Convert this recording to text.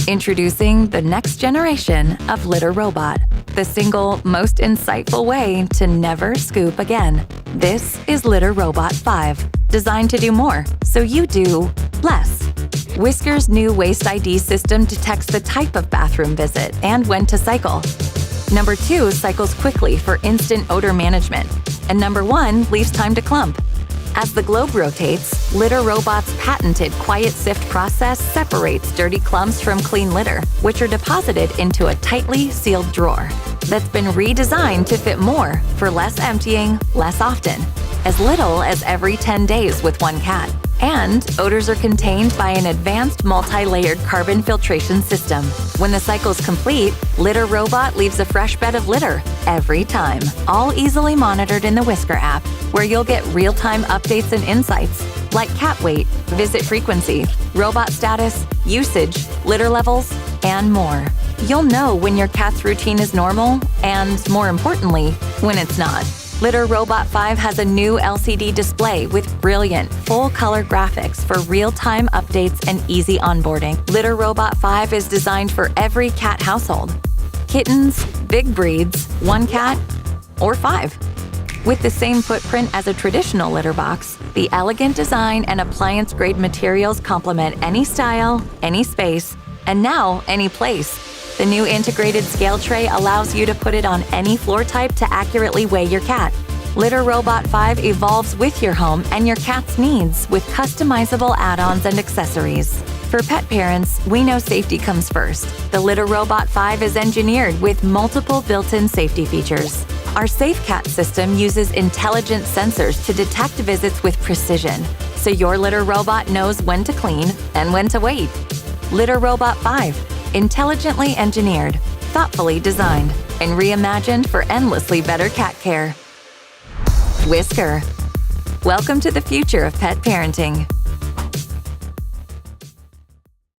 Introducing the next generation of litter robot, the single most insightful way to never scoop again. This is Litter Robot 5, designed to do more, so you do less. Whisker's new WasteID system detects the type of bathroom visit and when to cycle. Number 2 cycles quickly for instant odor management, and number 1 leaves time to clump. As the globe rotates, Litter Robot's patented QuietSift process separates dirty clumps from clean litter, which are deposited into a tightly sealed drawer that's been redesigned to fit more for less emptying, less often, as little as every 10 days with one cat. And odors are contained by an advanced multi-layered carbon filtration system. When the cycle's complete, Litter Robot leaves a fresh bed of litter every time, all easily monitored in the Whisker app, where you'll get real-time updates and insights like cat weight, visit frequency, robot status, usage, litter levels, and more. You'll know when your cat's routine is normal and, more importantly, when it's not. Litter Robot 5 has a new LCD display with brilliant, full-color graphics for real-time updates and easy onboarding. Litter Robot 5 is designed for every cat household. Kittens, big breeds, 1 cat, or 5. With the same footprint as a traditional litter box, the elegant design and appliance-grade materials complement any style, any space, and now any place. The new integrated scale tray allows you to put it on any floor type to accurately weigh your cat. Litter Robot 5 evolves with your home and your cat's needs with customizable add-ons and accessories. For pet parents, we know safety comes first. The Litter Robot 5 is engineered with multiple built-in safety features. Our SafeCat system uses intelligent sensors to detect visits with precision, so your litter robot knows when to clean and when to wait. Litter Robot 5. Intelligently engineered, thoughtfully designed, and reimagined for endlessly better cat care. Whisker. Welcome to the future of pet parenting.